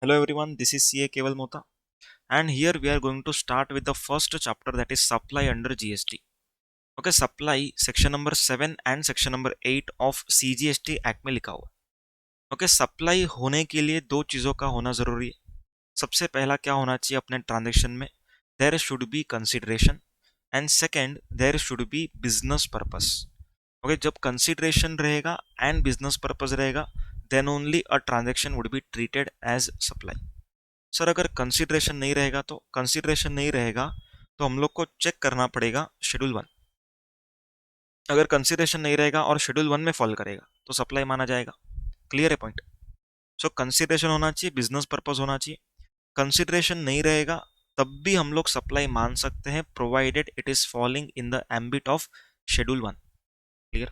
Hello everyone, this is CA Keval Mota, and here we are going to start with the first chapter, that is supply under GST. Okay, supply section number 7 and section number 8 of CGST act में लिखा हुआ है। Okay, supply होने के लिए दो चीज़ों का होना ज़रूरी है। सबसे पहला क्या होना चाहिए अपने ट्रांजेक्शन में, there should be consideration, and second there should be business purpose. Okay, जब कंसिडरेशन रहेगा एंड बिजनेस पर्पस रहेगा, then only a transaction would be treated as supply. Sir अगर कंसिडरेशन नहीं रहेगा तो हम लोग को चेक करना पड़ेगा शेड्यूल 1। अगर कंसिडरेशन नहीं रहेगा और शेड्यूल 1 में फॉल करेगा तो सप्लाई माना जाएगा। क्लियर है पॉइंट? सो कंसिडरेशन होना चाहिए, बिजनेस पर्पस होना चाहिए। कंसिडरेशन नहीं रहेगा तब भी हम लोग सप्लाई मान सकते हैं, provided it is falling in the ambit of schedule 1। Clear?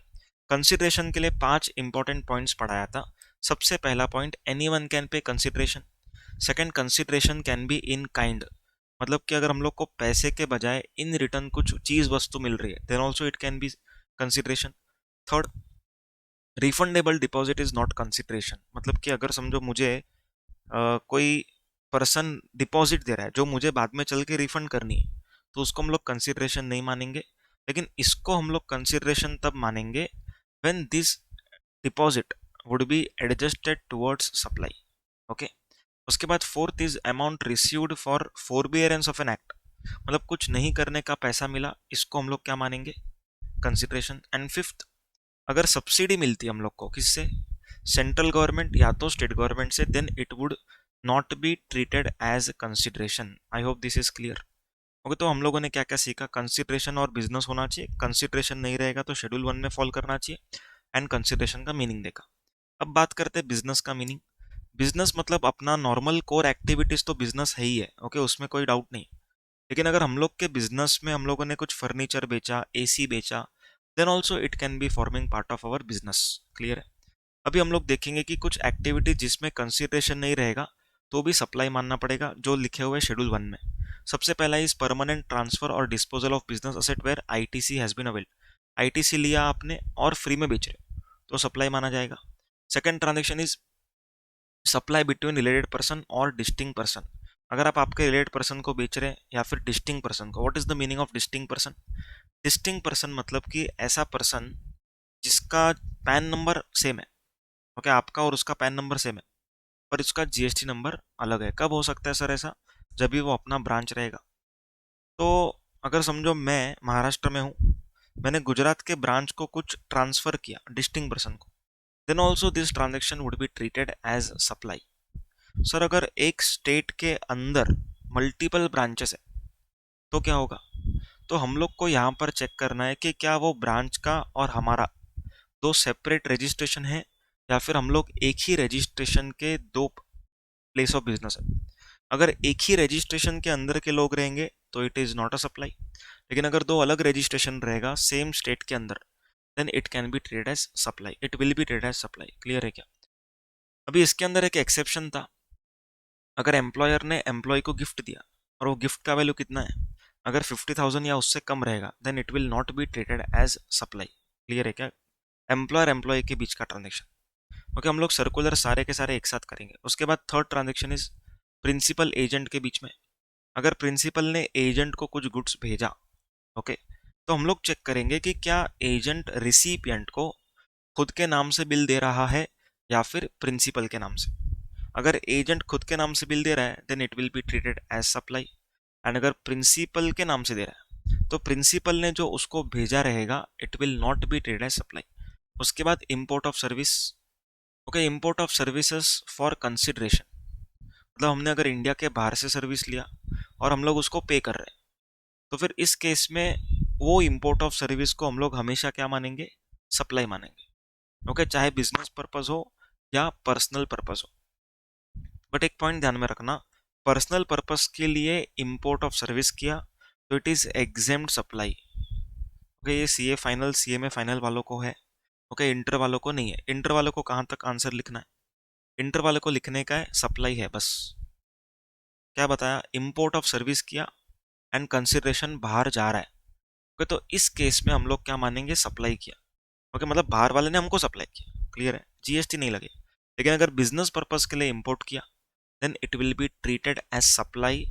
Consideration के लिए 5 इंपॉर्टेंट पॉइंट्स पढ़ाया था। सबसे पहला point, any one can pay consideration. Second, consideration can be in kind, मतलब कि अगर हम लोग को पैसे के बजाय इन रिटर्न कुछ चीज वस्तु मिल रही है, then also it can be consideration. Third, refundable deposit is not consideration, मतलब कि अगर समझो मुझे कोई पर्सन डिपॉजिट दे रहा है जो मुझे बाद में चल के रिफंड करनी है, तो उसको हम लोग कंसिडरेशन नहीं मानेंगे। लेकिन इसको हम लोग कंसिडरेशन तब मानेंगे when this deposit would be adjusted towards supply. Okay, उसके बाद fourth is amount received for forbearance of an act, मतलब कुछ नहीं करने का पैसा मिला, इसको हम लोग क्या मानेंगे, कंसिडरेशन। एंड फिफ्थ, अगर सब्सिडी मिलती है हम लोग को किससे, सेंट्रल गवर्नमेंट या तो स्टेट गवर्नमेंट से, then it would not be treated as consideration. I hope this is clear. Okay, तो हम लोगों ने क्या क्या सीखा, कंसिडरेशन और बिजनेस होना चाहिए, कंसिडरेशन नहीं रहेगा तो शेड्यूल 1 में फॉल करना चाहिए, एंड कंसिडरेशन का मीनिंग देखा। अब बात करते हैं बिजनेस का मीनिंग। बिजनेस मतलब अपना नॉर्मल कोर एक्टिविटीज तो बिजनेस है ही है, ओके, उसमें कोई डाउट नहीं। लेकिन अगर हम लोग के बिजनेस में हम लोगों ने कुछ फर्नीचर बेचा, एसी बेचा, then also it can be forming part of our business. Clear है? अभी हम लोग देखेंगे कि कुछ एक्टिविटी जिसमें कंसिडरेशन नहीं रहेगा तो भी सप्लाई मानना पड़ेगा, जो लिखे हुए शेड्यूल 1 में। सबसे पहला इज परमानेंट ट्रांसफर और disposal of business asset where ITC has been availed. ITC लिया आपने और फ्री में बेच रहे हो तो सप्लाई माना जाएगा। Second transaction is supply between related person और डिस्टिंग पर्सन। अगर आप आपके रिलेटेड पर्सन को बेच रहे हैं या फिर डिस्टिंग पर्सन को, what is the meaning of distinct person? Distinct person मतलब कि ऐसा पर्सन जिसका पैन नंबर सेम है। ओके, आपका और उसका पैन नंबर सेम है पर उसका जीएसटी नंबर अलग है। कब हो सकता है सर ऐसा? जब भी वो अपना ब्रांच रहेगा। तो अगर समझो मैं महाराष्ट्र में हूँ, मैंने गुजरात के ब्रांच को कुछ ट्रांसफर किया डिस्टिंग पर्सन को, then also this transaction would be treated as supply. Sir अगर एक स्टेट के अंदर मल्टीपल ब्रांचेस है तो क्या होगा? तो हम लोग को यहाँ पर चेक करना है कि क्या वो ब्रांच का और हमारा दो सेपरेट रजिस्ट्रेशन है, या फिर हम लोग एक ही रजिस्ट्रेशन के दो प्लेस ऑफ बिजनेस है। अगर एक ही रजिस्ट्रेशन के अंदर के लोग रहेंगे तो it is not a supply. लेकिन अगर दो अलग रजिस्ट्रेशन रहेगा सेम स्टेट के अंदर, then it can be treated as supply, it will be treated as supply. Clear है क्या? अभी इसके अंदर एक एक्सेप्शन था। अगर एम्प्लॉयर ने एम्प्लॉय को गिफ्ट दिया और वो गिफ्ट का वैल्यू कितना है, अगर 50,000 या उससे कम रहेगा, then it will not be treated as supply. Clear है क्या? एम्प्लॉयर एम्प्लॉय के बीच का ट्रांजेक्शन। ओके, हम लोग सर्कुलर सारे के सारे एक साथ करेंगे। उसके बाद third transaction is principal agent के बीच में। अगर प्रिंसिपल ने एजेंट को कुछ गुड्स भेजा, ओके, तो हम लोग चेक करेंगे कि क्या एजेंट रिसिपिएंट को खुद के नाम से बिल दे रहा है या फिर प्रिंसिपल के नाम से। अगर एजेंट खुद के नाम से बिल दे रहा है, then it will be treated as supply. And अगर प्रिंसिपल के नाम से दे रहा है तो प्रिंसिपल ने जो उसको भेजा रहेगा, it will not be treated as supply. उसके बाद import of service. Okay, import of services for consideration, मतलब हमने अगर इंडिया के बाहर से सर्विस लिया और हम लोग उसको पे कर रहे हैं, तो फिर इस केस में वो इंपोर्ट ऑफ सर्विस को हम लोग हमेशा क्या मानेंगे, सप्लाई मानेंगे। ओके, चाहे बिजनेस पर्पज हो या पर्सनल पर्पज हो। बट एक पॉइंट ध्यान में रखना, पर्सनल पर्पस के लिए इंपोर्ट ऑफ सर्विस किया तो it is exempt supply. Okay, ये सीए फाइनल, सीए में फाइनल वालों को है। ओके, इंटर वालों को नहीं है। इंटर वालों को कहाँ तक आंसर लिखना है? इंटर वालों को लिखने का है सप्लाई है बस। क्या बताया? इंपोर्ट ऑफ सर्विस किया एंड कंसिडरेशन बाहर जा रहा है। ओके, तो इस केस में हम लोग क्या मानेंगे, सप्लाई किया। ओके, मतलब बाहर वाले ने हमको सप्लाई किया। क्लियर है? जीएसटी नहीं लगे। लेकिन अगर बिजनेस पर्पस के लिए इंपोर्ट किया then it will be treated as supply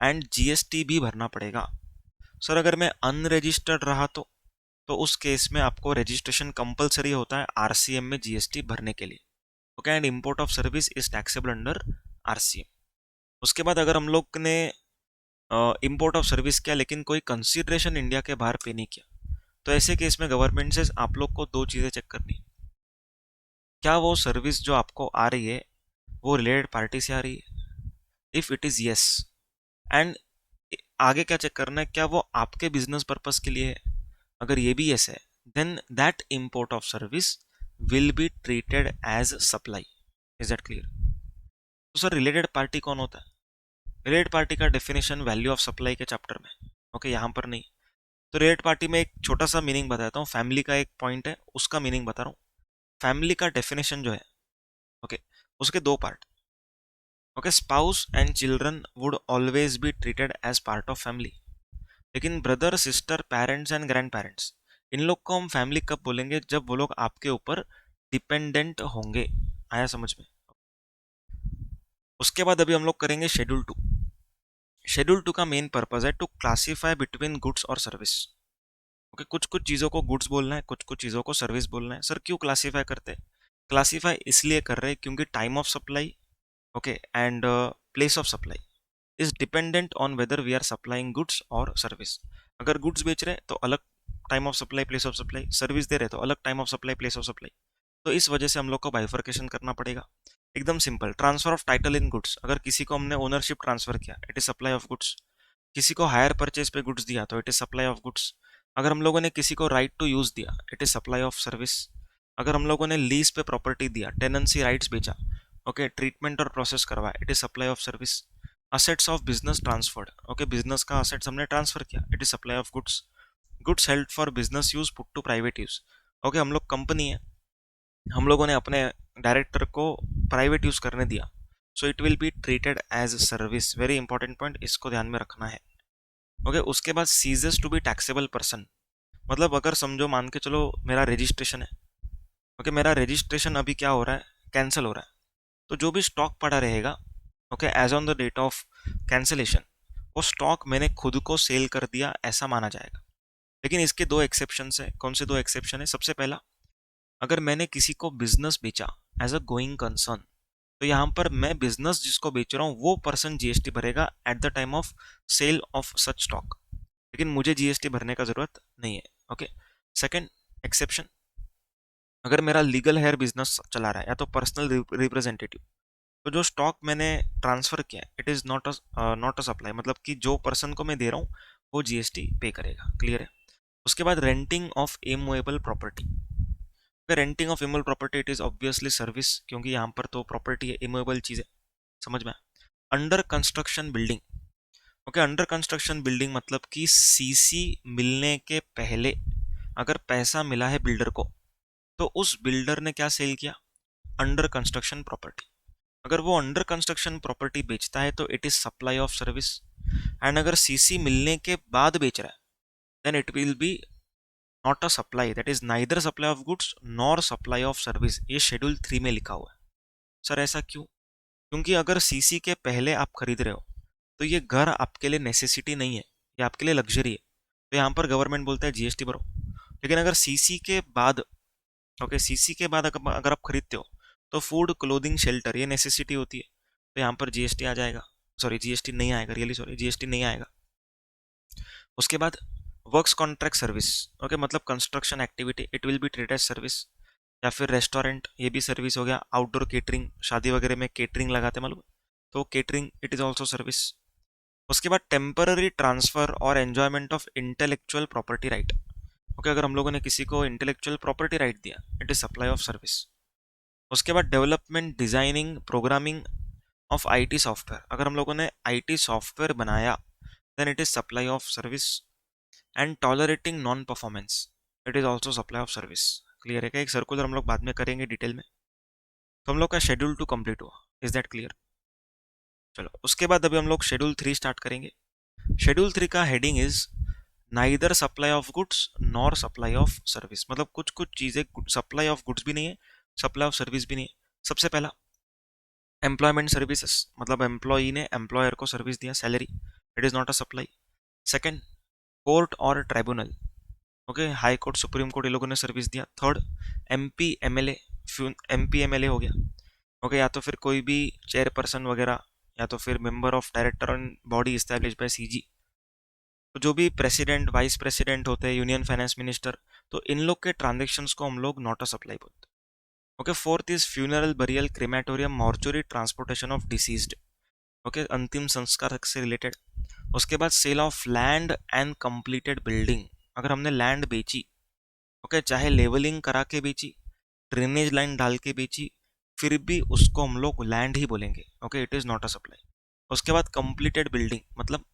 and GST भी भरना पड़ेगा। सर अगर मैं अनरजिस्टर्ड रहा तो उस केस में आपको रजिस्ट्रेशन कंपलसरी होता है आरसीएम में जीएसटी भरने के लिए। Okay, and import of service is taxable under RCM. उसके बाद अगर हम लोग ने इंपोर्ट ऑफ सर्विस किया लेकिन कोई कंसीडरेशन इंडिया के बाहर पे नहीं किया, तो ऐसे केस में गवर्नमेंट से आप लोग को दो चीज़ें चेक करनी। क्या वो सर्विस जो आपको आ रही है वो रिलेटेड पार्टी से आ रही है? If it is yes, and आगे क्या चेक करना है, क्या वो आपके बिजनेस पर्पस के लिए है? अगर ये भी यस है, then that import of service will be treated as supply. Is that clear? तो सर रिलेटेड पार्टी कौन होता है? रिलेटेड पार्टी का डेफिनेशन वैल्यू ऑफ सप्लाई के चैप्टर में, ओके, यहाँ पर नहीं। तो रिलेटेड पार्टी में एक छोटा सा मीनिंग बताता हूँ, फैमिली का एक पॉइंट है उसका मीनिंग बता रहा हूँ। फैमिली का डेफिनेशन जो है, ओके, उसके दो part. Okay, spouse and children would always be treated as part of family, लेकिन brother sister parents and grandparents, इन लोग को हम फैमिली कब बोलेंगे? जब वो लोग आपके ऊपर डिपेंडेंट होंगे। आया समझ में? उसके बाद अभी हम लोग करेंगे शेड्यूल 2। शेड्यूल 2 का मेन पर्पज है टू क्लासीफाई बिटवीन गुड्स और सर्विस। ओके, कुछ कुछ चीज़ों को गुड्स बोलना है, कुछ कुछ चीज़ों को सर्विस बोलना है। सर क्यों क्लासीफाई करते हैं? क्लासीफाई इसलिए कर रहे हैं क्योंकि time of supply, okay, and place of supply is dependent on whether we are supplying goods और सर्विस। अगर गुड्स बेच रहे हैं तो अलग time of supply place of supply, service दे रहे तो अलग time of supply place of supply. तो इस वजह से हम लोग को बाइफर्केशन करना पड़ेगा। एकदम simple, transfer of title in goods, अगर किसी को हमने ओनरशिप ट्रांसफर किया, it is supply of goods. किसी को हायर परचेज पे गुड्स दिया तो it is supply of goods. अगर हम लोगों ने किसी को राइट टू यूज दिया, it is supply of service. अगर हम लोगों ने लीज पे प्रॉपर्टी दिया, टेनेंसी राइट्स बेचा, ओके, ट्रीटमेंट और प्रोसेस करवाया, it is supply of service. Assets of business transferred, okay, business का असेट्स हमने ट्रांसफर किया, it is supply of goods. Goods held for business use put to private use, okay, हम लोग company है, हम लोगों ने अपने डायरेक्टर को प्राइवेट यूज करने दिया, so it will be treated as service. Very important point, इसको ध्यान में रखना है। ओके, उसके बाद ceases to be taxable person, मतलब अगर समझो मान के चलो मेरा रजिस्ट्रेशन है, ओके, मेरा रजिस्ट्रेशन अभी क्या हो रहा है, कैंसिल हो रहा है, तो जो भी स्टॉक पड़ा रहेगा, okay, as on the date of cancellation, वो स्टॉक मैंने खुद को सेल कर दिया ऐसा माना जाएगा। लेकिन इसके दो एक्सेप्शन है। कौन से दो एक्सेप्शन है? सबसे पहला, अगर मैंने किसी को बिजनेस बेचा एज अ गोइंग कंसर्न, तो यहाँ पर मैं बिजनेस जिसको बेच रहा हूँ वो पर्सन जीएसटी भरेगा at the time of sale of such stock, लेकिन मुझे जीएसटी भरने का जरूरत नहीं है। ओके, सेकंड एक्सेप्शन, अगर मेरा लीगल हेयर बिजनेस चला रहा है या तो पर्सनल रिप्रेजेंटेटिव, तो जो स्टॉक मैंने ट्रांसफर किया it is not a supply, मतलब कि जो पर्सन को मैं दे रहा हूँ वो जीएसटी पे करेगा। क्लियर है? उसके बाद renting of immovable property, renting of immovable property it is obviously service, क्योंकि यहाँ पर तो प्रॉपर्टी है, इमूवेबल चीज है। समझ में? Under construction building, okay, under construction building मतलब कि सीसी मिलने के पहले अगर पैसा मिला है बिल्डर को, तो उस बिल्डर ने क्या सेल किया? Under construction property. अगर वो अंडर कंस्ट्रक्शन प्रॉपर्टी बेचता है तो it is supply of service. And अगर सीसी मिलने के बाद बेच रहा है, then it will be not a supply, that is neither supply of goods nor supply of service. ये शेड्यूल 3 में लिखा हुआ है। सर ऐसा क्यों? क्योंकि अगर सीसी के पहले आप खरीद रहे हो तो ये घर आपके लिए नेसेसिटी नहीं है, ये आपके लिए लग्जरी है, तो यहाँ पर गवर्नमेंट बोलता है जीएसटी भरो। लेकिन अगर सीसी के बाद, ओके, सीसी के बाद अगर आप खरीदते हो तो फूड क्लोथिंग शेल्टर ये नेसेसिटी होती है, तो यहाँ पर जीएसटी आ जाएगा। सॉरी, जीएसटी नहीं आएगा, रियली सॉरी, जीएसटी नहीं आएगा। उसके बाद वर्क्स कॉन्ट्रैक्ट सर्विस, ओके, मतलब construction activity, it will be treated as service. या फिर रेस्टोरेंट, ये भी सर्विस हो गया। आउटडोर केटरिंग, शादी वगैरह में केटरिंग लगाते मालूम, तो catering it is also service. उसके बाद टेम्पररी ट्रांसफर और enjoyment of intellectual property right, okay, अगर हम लोगों ने किसी को इंटेलेक्चुअल प्रॉपर्टी राइट दिया, it is supply of service. उसके बाद development, designing, programming of IT software, अगर हम लोगों ने आईटी सॉफ्टवेयर बनाया, then it is supply of service. And tolerating non performance, it is also supply of service. Clear है क्या? एक सर्कुलर हम लोग बाद में करेंगे डिटेल में। तो हम लोग का शेड्यूल 2 कंप्लीट हुआ। Is that clear? चलो, उसके बाद अभी हम लोग शेड्यूल 3 स्टार्ट करेंगे। शेड्यूल 3 का heading is neither supply of goods nor supply of service, मतलब कुछ कुछ चीजें सप्लाई ऑफ गुड्स भी नहीं है, सप्लाई ऑफ सर्विस भी नहीं है। सबसे पहला, एम्प्लॉयमेंट सर्विसेज मतलब एम्प्लॉई ने एम्प्लॉयर को सर्विस दिया, salary, it is not a supply. Second, court और tribunal, okay, high court, supreme court, ये लोगों ने सर्विस दिया। Third, MP MLA, MP MLA हो गया, ओके, या तो फिर कोई भी चेयरपर्सन वगैरह, या तो फिर member of director on body establish by CG, तो जो भी प्रेसिडेंट वाइस प्रेसिडेंट होते हैं, यूनियन फाइनेंस मिनिस्टर, तो इन लोग के ट्रांजेक्शन्स को हम लोग नॉट अ सप्लाई बोलते हैं। Okay, fourth is funeral, burial, crematorium, mortuary, transportation of deceased, okay, अंतिम संस्कार से रिलेटेड। उसके बाद sale of land and completed building, अगर हमने लैंड बेची, ओके, चाहे लेवलिंग करा के बेची, ड्रेनेज लाइन डाल के बेची, फिर भी उसको हम लोग लैंड ही बोलेंगे, okay, it is not a supply. उसके बाद कंप्लीटेड बिल्डिंग मतलब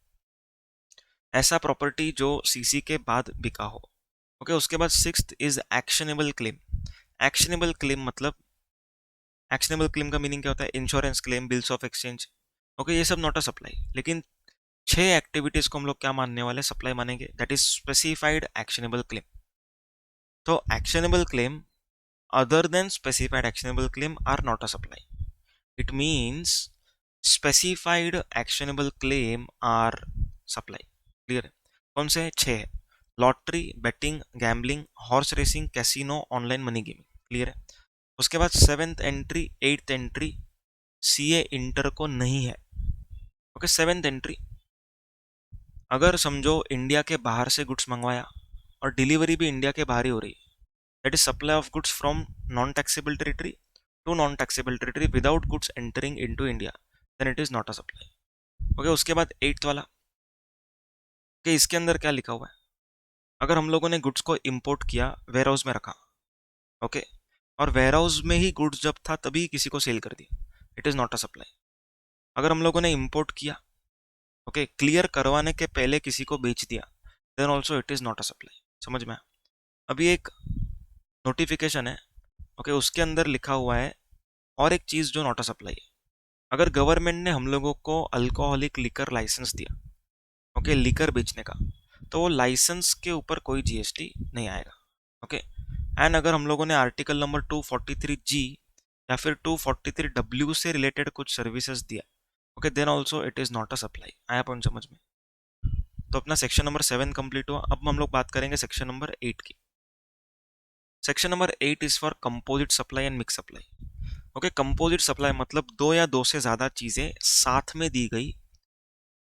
ऐसा प्रॉपर्टी जो सीसी के बाद बिका हो, ओके। उसके बाद sixth is actionable claim. Actionable claim मतलब, एक्शनेबल क्लेम का मीनिंग क्या होता है? Insurance claim, bills of exchange, okay, ये सब नॉट अ सप्लाई। लेकिन 6 एक्टिविटीज को हम लोग क्या मानने वाले, सप्लाई मानेंगे, that is specified actionable claim. तो actionable claim other than specified actionable claim are not a supply. It means specified actionable claim are supply. Clear है? कौन से है? 6 है। Lottery, betting, gambling, horse racing, casino, online money gaming. Clear है? उसके बाद 7th entry, 8th entry CA inter को नहीं है। ओके, 7th एंट्री, अगर समझो इंडिया के बाहर से गुड्स मंगवाया और डिलीवरी भी इंडिया के बाहर ही हो रही है, that is supply of goods from non-taxable territory to non-taxable territory without goods entering into India, then it is not a supply. Okay, उसके बाद 8th वाला कि इसके अंदर क्या लिखा हुआ है, अगर हम लोगों ने गुड्स को इंपोर्ट किया, वेयर हाउस में रखा, ओके, और वेयर हाउस में ही गुड्स जब था तभी किसी को सेल कर दिया, it is not a supply. अगर हम लोगों ने इंपोर्ट किया, ओके, क्लियर करवाने के पहले किसी को बेच दिया, then also it is not a supply. समझ में आया? अभी एक नोटिफिकेशन है, ओके, उसके अंदर लिखा हुआ है और एक चीज जो नॉट अ सप्लाई है। अगर गवर्नमेंट ने हम लोगों को अल्कोहलिक लिकर लाइसेंस दिया, ओके, लिकर बेचने का, तो वो लाइसेंस के ऊपर कोई जीएसटी नहीं आएगा, ओके। एंड अगर हम लोगों ने आर्टिकल नंबर 243G या फिर 243W से रिलेटेड कुछ सर्विसेज दिया, okay, then also it is not a supply. आया पॉइंट समझ में? तो अपना सेक्शन नंबर 7 कंप्लीट हुआ। अब हम लोग बात करेंगे सेक्शन नंबर 8 की। Section number 8 is for composite supply and mix supply. Okay, composite supply मतलब दो या दो से ज्यादा चीजें साथ में दी गई,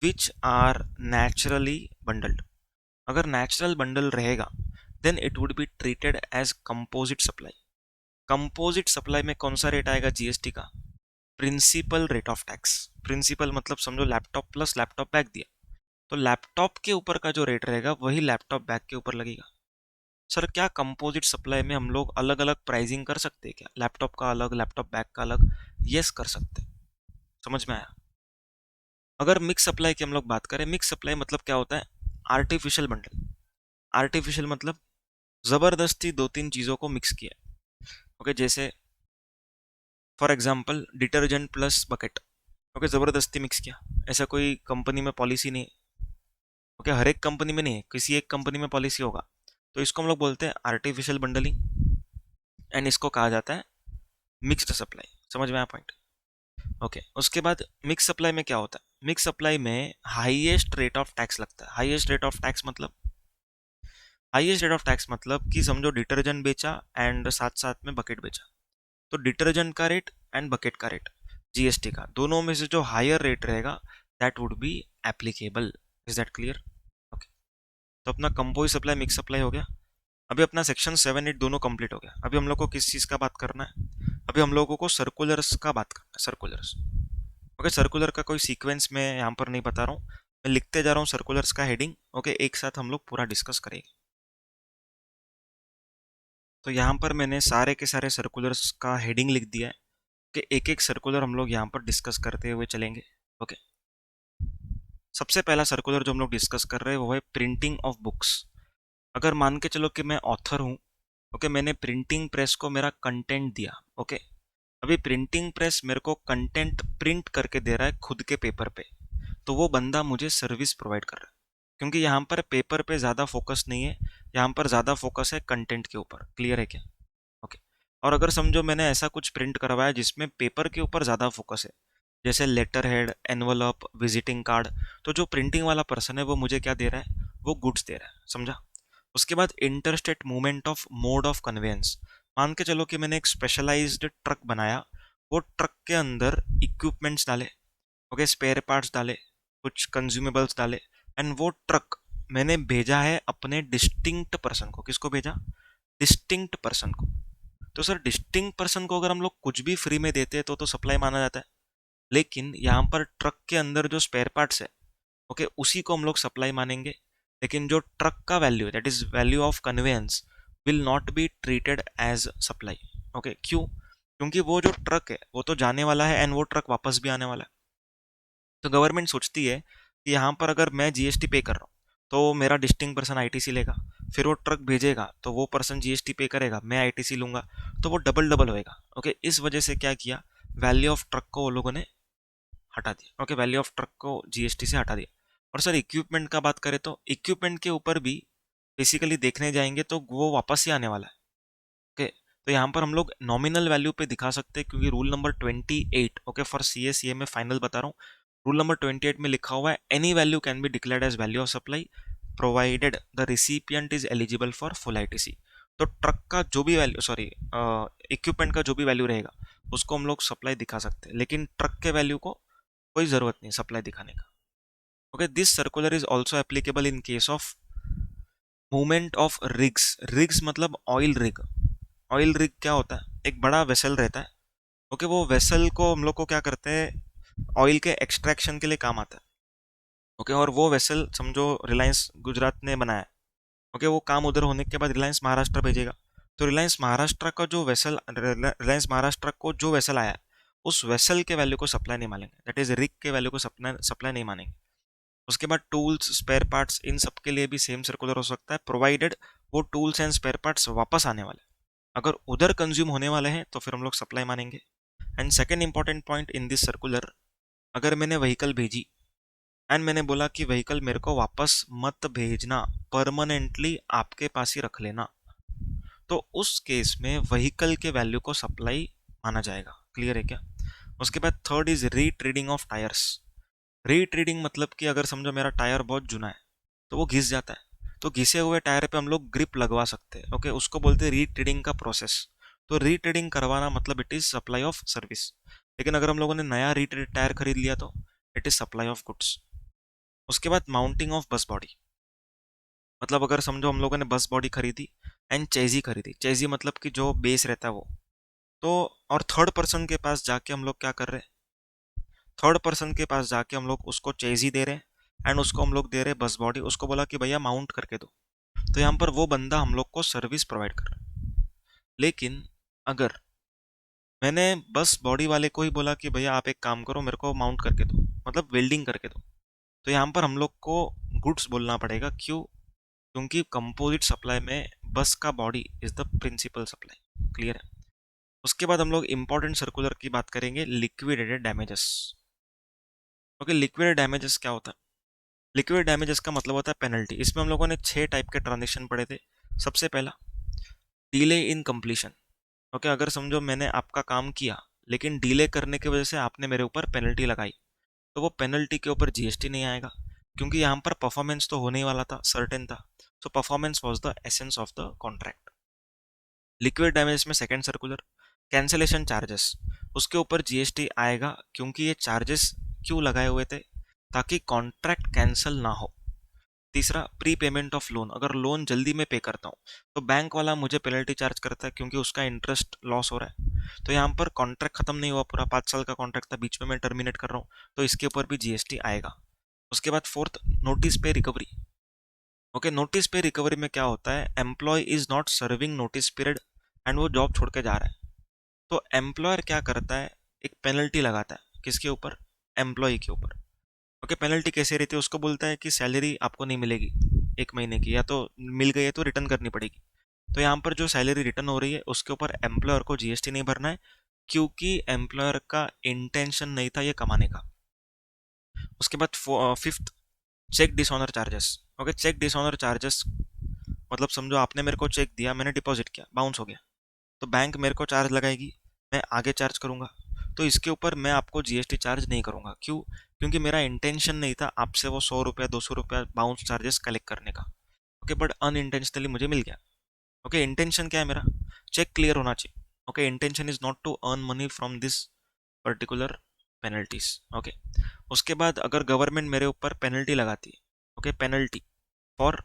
विच आर नेचुरली बंडल्ड। अगर नेचुरल बंडल रहेगा, then it would be treated as composite supply. Composite supply में कौन सा रेट आएगा जीएसटी का? Principal rate of tax. Principal मतलब समझो लैपटॉप प्लस लैपटॉप बैग दिया, तो लैपटॉप के ऊपर का जो रेट रहेगा वही लैपटॉप बैग के ऊपर लगेगा। सर क्या कंपोजिट सप्लाई में हम लोग अलग अलग प्राइसिंग कर सकते हैं क्या? लैपटॉप का अलग, लैपटॉप बैग का अलग? यस, कर सकते हैं। समझ में आया? अगर मिक्स सप्लाई की हम लोग बात करें, मिक्स सप्लाई मतलब क्या होता है? Artificial bundle. आर्टिफिशियल मतलब जबरदस्ती दो तीन चीजों को मिक्स किया, ओके, जैसे for example detergent plus bucket, okay, जबरदस्ती मिक्स किया। ऐसा कोई कंपनी में पॉलिसी नहीं है, ओके, हर एक कंपनी में नहीं है, किसी एक कंपनी में पॉलिसी होगा, तो इसको हम लोग बोलते हैं आर्टिफिशियल बंडलिंग, एंड इसको कहा जाता है मिक्स्ड सप्लाई। समझ में आया पॉइंट? ओके, उसके बाद मिक्स सप्लाई में क्या होता है? मिक्स सप्लाई में हाईएस्ट रेट ऑफ टैक्स लगता है। हाईएस्ट रेट ऑफ टैक्स मतलब, हाईएस्ट रेट ऑफ टैक्स मतलब कि समझो डिटर्जेंट बेचा एंड साथ साथ में बकेट बेचा, तो डिटर्जेंट का रेट एंड बकेट का रेट, जीएसटी का, दोनों में से जो हायर रेट रहेगा that would be applicable. Is that clear? Okay, तो अपना कंपोज सप्लाई, मिक्स सप्लाई हो गया। अभी अपना सेक्शन 7 8 दोनों कंप्लीट हो गया। अभी हम लोग को किस चीज़ का बात करना है? अभी हम लोगों को सर्कुलर्स का बात करना है, सर्कुलर्स। ओके, सर्कुलर का कोई सीक्वेंस में यहाँ पर नहीं बता रहा हूँ, मैं लिखते जा रहा हूँ सर्कुलर्स का हेडिंग, ओके, एक साथ हम लोग पूरा डिस्कस करेंगे। तो यहाँ पर मैंने सारे के सारे सर्कुलर्स का हेडिंग लिख दिया है कि एक एक सर्कुलर हम लोग यहाँ पर डिस्कस करते हुए चलेंगे, ओके। सबसे पहला सर्कुलर जो हम लोग डिस्कस कर रहे हैं वो है प्रिंटिंग ऑफ बुक्स। अगर मान के चलो कि मैं ऑथर हूँ, ओके, मैंने प्रिंटिंग प्रेस को मेरा कंटेंट दिया, ओके, अभी प्रिंटिंग प्रेस मेरे को कंटेंट प्रिंट करके दे रहा है खुद के पेपर पे, तो वो बंदा मुझे सर्विस प्रोवाइड कर रहा है, क्योंकि यहाँ पर पेपर पे ज़्यादा फोकस नहीं है, यहाँ पर ज़्यादा फोकस है कंटेंट के ऊपर। क्लियर है क्या? ओके, और अगर समझो मैंने ऐसा कुछ प्रिंट करवाया जिसमें पेपर के ऊपर ज़्यादा फोकस है, जैसे letterhead, envelope, visiting card, तो जो प्रिंटिंग वाला पर्सन है वो मुझे क्या दे रहा है, वो गुड्स दे रहा है, समझा। उसके बाद interstate movement of mode of conveyance. मान के चलो कि मैंने एक स्पेशलाइज्ड ट्रक बनाया, वो ट्रक के अंदर इक्विपमेंट्स डाले, ओके, स्पेयर पार्ट्स डाले, कुछ कंज्यूमेबल्स डाले, एंड वो ट्रक मैंने भेजा है अपने डिस्टिंक्ट पर्सन को। किसको भेजा? डिस्टिंक्ट पर्सन को। तो सर डिस्टिंक्ट पर्सन को अगर हम लोग कुछ भी फ्री में देते हैं तो सप्लाई माना जाता है, लेकिन यहाँ पर ट्रक के अंदर जो स्पेयर पार्ट्स है, ओके, उसी को हम लोग सप्लाई मानेंगे। लेकिन जो ट्रक का value, that is value of conveyance, will not be treated as supply. Okay, क्यों? क्योंकि वो जो ट्रक है वो तो जाने वाला है एंड वो ट्रक वापस भी आने वाला है। तो गवर्नमेंट सोचती है कि यहाँ पर अगर मैं जीएसटी पे कर रहा हूँ तो मेरा डिस्टिंक्ट पर्सन आईटीसी लेगा, फिर वो ट्रक भेजेगा तो वो पर्सन जीएसटी पे करेगा, मैं आईटीसी लूंगा, तो वो डबल डबल होएगा। ओके, इस वजह से क्या किया, वैल्यू ऑफ ट्रक को वो लोगों ने हटा दिया। ओके, वैल्यू ऑफ ट्रक को जीएसटी से हटा दिया। और सर इक्विपमेंट का बात करें तो इक्विपमेंट के ऊपर भी बेसिकली देखने जाएंगे तो वो वापस ही आने वाला है। ओके, तो यहाँ पर हम लोग नॉमिनल वैल्यू पे दिखा सकते हैं, क्योंकि rule number 28, okay, for CA में फाइनल बता रहा हूँ, रूल नंबर 28 में लिखा हुआ है any value can be declared as value of supply provided the recipient is eligible for full ITC. तो ट्रक का जो भी वैल्यू, सॉरी, इक्विपमेंट का जो भी वैल्यू रहेगा उसको हम लोग सप्लाई दिखा सकते हैं, लेकिन ट्रक के वैल्यू को कोई जरूरत नहीं सप्लाई दिखाने का। Okay, this circular is also applicable in case of movement of rigs. Rigs मतलब ऑयल रिग। ऑयल रिग क्या होता है? एक बड़ा वेसल रहता है। ओके, वो वेसल को हम लोग को क्या करते हैं, ऑयल के एक्सट्रैक्शन के लिए काम आता है। ओके, और वो वेसल समझो रिलायंस गुजरात ने बनाया है। ओके, वो काम उधर होने के बाद रिलायंस महाराष्ट्र भेजेगा, तो रिलायंस महाराष्ट्र का जो वेसल, रिलायंस महाराष्ट्र को जो वेसल आया है उस वेसल के वैल्यू को सप्लाई नहीं मानेंगे, दैट इज रिग के वैल्यू को सप्लाई नहीं मानेंगे। उसके बाद टूल्स, स्पेयर पार्ट्स, इन सब के लिए भी सेम सर्कुलर हो सकता है, प्रोवाइडेड वो टूल्स एंड स्पेयर पार्ट्स वापस आने वाले हैं। अगर उधर कंज्यूम होने वाले हैं तो फिर हम लोग सप्लाई मानेंगे। And second important point in this circular, अगर मैंने व्हीकल भेजी एंड मैंने बोला कि व्हीकल मेरे को वापस मत भेजना, परमानेंटली आपके पास ही रख लेना, तो उस केस में व्हीकल के वैल्यू को सप्लाई माना जाएगा। क्लियर है क्या? उसके बाद third is retreading of tyres. Retreading मतलब कि अगर समझो मेरा टायर बहुत जुना है तो वो घिस जाता है, तो घिसे हुए टायर पे हम लोग ग्रिप लगवा सकते हैं। ओके, उसको बोलते हैं रीट्रेडिंग का प्रोसेस। तो रीट्रेडिंग करवाना मतलब it is supply of service. लेकिन अगर हम लोगों ने नया रीट्रेड टायर खरीद लिया तो it is supply of goods. उसके बाद माउंटिंग ऑफ बस बॉडी, मतलब अगर समझो हम लोगों ने बस बॉडी खरीदी एंड चेजी खरीदी, चेजी मतलब कि जो बेस रहता है वो, तो और थर्ड पर्सन के पास जाके हम लोग क्या कर रहे हैं, थर्ड पर्सन के पास जाके हम लोग उसको चेजी दे रहे हैं एंड उसको हम लोग दे रहे हैं बस बॉडी, उसको बोला कि भैया माउंट करके दो, तो यहाँ पर वो बंदा हम लोग को सर्विस प्रोवाइड कर रहा है। लेकिन अगर मैंने बस बॉडी वाले को ही बोला कि भैया आप एक काम करो, मेरे को माउंट करके दो, मतलब वेल्डिंग करके दो, तो यहाँ पर हम लोग को गुड्स बोलना पड़ेगा। क्यों? क्योंकि कंपोजिट सप्लाई में बस का body is the principal supply. Clear है? उसके बाद हम लोग इंपॉर्टेंट सर्कुलर की बात करेंगे, liquidated damages. Okay, liquidated damages क्या होता है? लिक्विड डैमेजेस का मतलब होता है पेनल्टी। इसमें हम लोगों ने 6 टाइप के ट्रांजेक्शन पढ़े थे। सबसे पहला, डिले इन कंप्लीशन। ओके, अगर समझो मैंने आपका काम किया लेकिन डिले करने की वजह से आपने मेरे ऊपर पेनल्टी लगाई, तो वो पेनल्टी के ऊपर जीएसटी नहीं आएगा, क्योंकि यहाँ पर परफॉर्मेंस तो होने ही वाला था, सर्टेन था। So performance was the essence of the contract. Liquid damage में सेकेंड सर्कुलर, कैंसलेशन चार्जेस, उसके ऊपर जीएसटी आएगा, क्योंकि ये चार्जेस क्यों लगाए हुए थे, ताकि कॉन्ट्रैक्ट कैंसिल ना हो। तीसरा, प्री पेमेंट ऑफ लोन, अगर लोन जल्दी में पे करता हूँ तो बैंक वाला मुझे पेनल्टी चार्ज करता है, क्योंकि उसका इंटरेस्ट लॉस हो रहा है। तो यहाँ पर कॉन्ट्रैक्ट खत्म नहीं हुआ, पूरा 5 साल का कॉन्ट्रैक्ट था, बीच में मैं टर्मिनेट कर रहा हूँ, तो इसके ऊपर भी जीएसटी आएगा। उसके बाद fourth, notice pay recovery. Okay, notice pay recovery में क्या होता है, employee is not serving notice period and वो जॉब छोड़ के जा रहा है, तो एम्प्लॉयर क्या करता है, एक पेनल्टी लगाता है, किसके ऊपर, एम्प्लॉय के ऊपर। ओके, पेनल्टी कैसे रहती है, उसको बोलता है कि सैलरी आपको नहीं मिलेगी 1 महीने की, या तो मिल गई है तो रिटर्न करनी पड़ेगी। तो यहाँ पर जो सैलरी रिटर्न हो रही है उसके ऊपर एम्प्लॉयर को जीएसटी नहीं भरना है, क्योंकि एम्प्लॉयर का इंटेंशन नहीं था ये कमाने का। उसके बाद fifth, cheque dishonour charges. Okay, cheque dishonour charges मतलब समझो आपने मेरे को चेक दिया, मैंने डिपॉजिट किया, बाउंस हो गया, तो बैंक मेरे को चार्ज लगाएगी, मैं आगे चार्ज करूंगा, तो इसके ऊपर मैं आपको जीएसटी चार्ज नहीं करूंगा। क्यों? क्योंकि मेरा इंटेंशन नहीं था आपसे वो 100 रुपया 200 रुपया बाउंस चार्जेस कलेक्ट करने का। ओके, बट अनइंटेंशनली मुझे मिल गया। ओके, इंटेंशन क्या है मेरा? चेक क्लियर होना चाहिए। Okay, intention is not to earn money from this particular penalties. Okay, उसके बाद अगर गवर्नमेंट मेरे ऊपर पेनल्टी लगाती है, okay, penalty for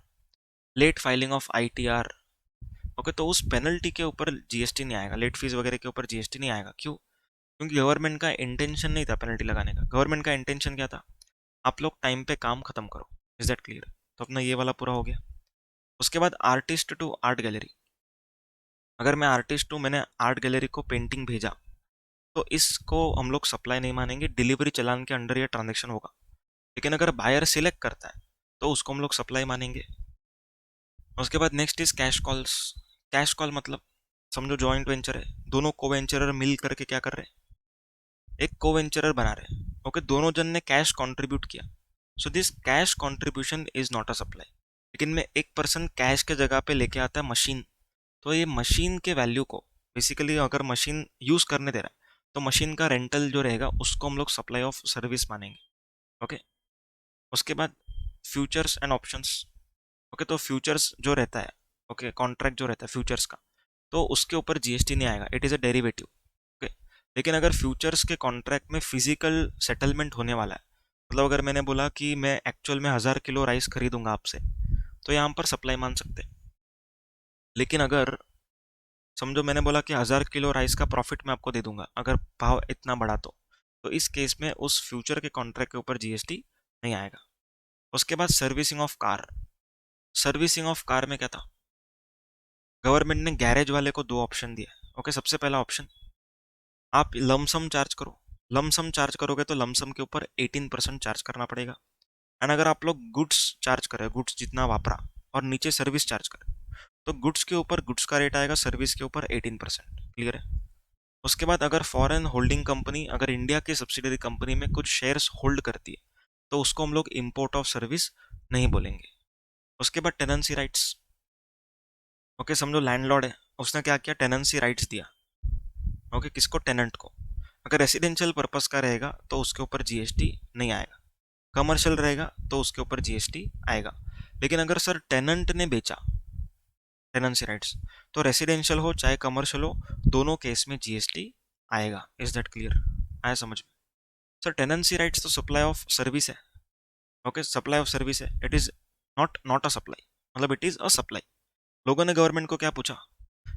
late filing of ITR, okay, तो उस पेनल्टी के ऊपर जीएसटी नहीं आएगा, लेट फीस वगैरह के ऊपर जीएसटी नहीं आएगा। क्यों? क्योंकि गवर्नमेंट का इंटेंशन नहीं था पेनल्टी लगाने का। गवर्नमेंट का इंटेंशन क्या था? आप लोग टाइम पे काम खत्म करो। Is that clear? तो अपना ये वाला पूरा हो गया। उसके बाद आर्टिस्ट टू आर्ट गैलरी, अगर मैं आर्टिस्ट हूँ, मैंने आर्ट गैलरी को पेंटिंग भेजा, तो इसको हम लोग सप्लाई नहीं मानेंगे, डिलीवरी चलान के अंडर ये ट्रांजेक्शन होगा। लेकिन अगर बायर सिलेक्ट करता है तो उसको हम लोग सप्लाई मानेंगे। उसके बाद next is cash calls. Cash call मतलब समझो जॉइंट वेंचर है, दोनों को वेंचरर मिल करके क्या कर रहे हैं? एक को वेंचरर बना रहे हैं। ओके, दोनों जन ने कैश कंट्रीब्यूट किया, so this cash contribution is not a supply. लेकिन मैं एक पर्सन कैश के जगह पे लेके आता है मशीन, तो ये मशीन के वैल्यू को बेसिकली अगर मशीन यूज करने दे रहा है तो मशीन का रेंटल जो रहेगा उसको हम लोग सप्लाई ऑफ सर्विस मानेंगे। ओके, उसके बाद फ्यूचर्स एंड ऑप्शंस। ओके, तो फ्यूचर्स जो रहता है, ओके, कॉन्ट्रैक्ट जो रहता है फ्यूचर्स का, तो उसके ऊपर जीएसटी नहीं आएगा, it is a derivative. Okay, लेकिन अगर फ्यूचर्स के कॉन्ट्रैक्ट में फिजिकल सेटलमेंट होने वाला है, मतलब अगर मैंने बोला कि मैं एक्चुअल में 1000 किलो राइस खरीदूंगा आपसे, तो यहाँ पर सप्लाई मान सकते हैं। लेकिन अगर समझो मैंने बोला कि 1000 किलो राइस का प्रॉफिट मैं आपको दे दूंगा अगर भाव इतना बढ़ा, तो इस केस में उस फ्यूचर के कॉन्ट्रैक्ट के ऊपर जीएसटी नहीं आएगा। उसके बाद servicing of car. Servicing of car में क्या था? गवर्नमेंट ने गैरेज वाले को दो ऑप्शन दिया। ओके, सबसे पहला ऑप्शन, आप लमसम चार्ज करो। लमसम चार्ज करोगे तो लमसम के ऊपर 18% चार्ज करना पड़ेगा। एंड अगर आप लोग गुड्स चार्ज करें, गुड्स जितना वापरा, और नीचे सर्विस चार्ज करें, तो गुड्स के ऊपर गुड्स का रेट आएगा, सर्विस के ऊपर 18%। क्लियर है? उसके बाद अगर फॉरेन होल्डिंग कंपनी अगर इंडिया की सब्सिडरी कंपनी में कुछ शेयर्स होल्ड करती है, तो उसको हम लोग इम्पोर्ट ऑफ सर्विस नहीं बोलेंगे। उसके बाद टेनेंसी राइट्स। ओके, समझो लैंडलॉर्ड है, उसने क्या किया? टेनेंसी राइट्स दिया। ओके, किसको? टेनेंट को। अगर रेसिडेंशियल पर्पस का रहेगा तो उसके ऊपर जीएसटी नहीं आएगा, कमर्शियल रहेगा तो उसके ऊपर जीएसटी आएगा। लेकिन अगर सर टेनेंट ने बेचा टेनेंसी राइट्स, तो रेसिडेंशियल हो चाहे कमर्शियल हो, दोनों केस में जीएसटी आएगा। Is that clear? आया समझ में? सर टेनेंसी राइट्स तो सप्लाई ऑफ सर्विस है। ओके, सप्लाई ऑफ सर्विस है, it is not not a supply, मतलब इट इज अ सप्लाई। लोगों ने गवर्नमेंट को क्या पूछा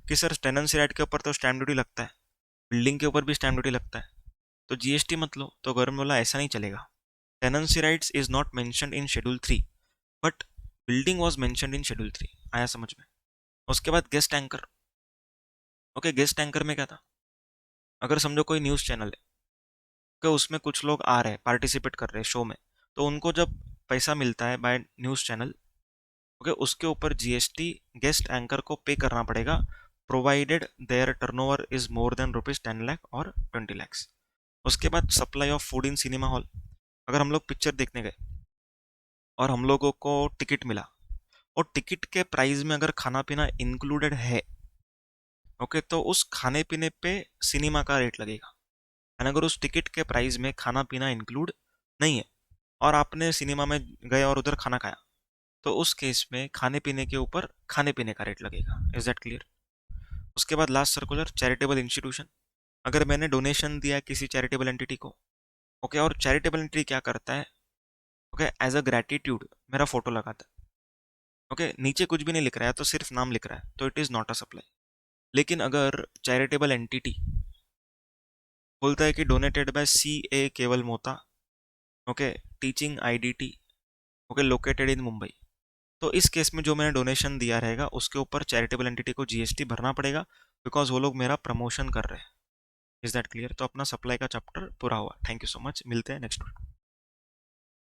कि सर टेनेंसी राइट के ऊपर तो स्टैम्प ड्यूटी लगता है, बिल्डिंग के ऊपर भी स्टैम्प ड्यूटी लगता है, तो जीएसटी मत लो। तो गवर्नमेंट बोला ऐसा नहीं चलेगा, tenancy rights is not mentioned in schedule 3 but building was mentioned in schedule 3। आया समझ में? उसके बाद guest anchor. Okay, guest anchor में क्या था? अगर समझो कोई न्यूज़ चैनल है कि उसमें कुछ लोग आ रहे हैं, पार्टिसिपेट कर रहे हैं शो में, तो उनको जब पैसा मिलता है बाय न्यूज़ चैनल, ओके, उसके ऊपर जीएसटी गेस्ट एंकर को पे करना पड़ेगा, provided there turnover is more than ₹10 lakh और 20 lakhs। उसके बाद supply of food in cinema hall. अगर हम लोग पिक्चर देखने गए और हम लोगों को टिकट मिला, और टिकट के प्राइस में अगर खाना पीना इंक्लूडेड है, ओके, तो उस खाने पीने पे सिनेमा का रेट लगेगा। एंड अगर उस टिकट के प्राइस में खाना पीना इंक्लूड नहीं है और आपने सिनेमा में गए और उधर खाना खाया, तो उस केस में खाने पीने के ऊपर खाने पीने का रेट लगेगा। Is that clear? उसके बाद लास्ट सर्कुलर, चैरिटेबल इंस्टीट्यूशन। अगर मैंने डोनेशन दिया किसी चैरिटेबल एंटिटी को, ओके, और चैरिटेबल एंटिटी क्या करता है? ओके, एज अ ग्रेटिट्यूड मेरा फोटो लगाता है। ओके, नीचे कुछ भी नहीं लिख रहा है, तो सिर्फ नाम लिख रहा है, तो it is not a supply. लेकिन अगर चैरिटेबल एंटिटी बोलता है कि डोनेटेड बाय CA केवल Mota, okay, teaching IDT, okay, located in Mumbai, तो इस केस में जो मैंने डोनेशन दिया रहेगा उसके ऊपर चैरिटेबल एंटिटी को जीएसटी भरना पड़ेगा, बिकॉज वो लोग मेरा प्रमोशन कर रहे हैं। Is that clear? तो अपना सप्लाई का चैप्टर पूरा हुआ। थैंक यू सो मच, मिलते हैं नेक्स्ट वीक।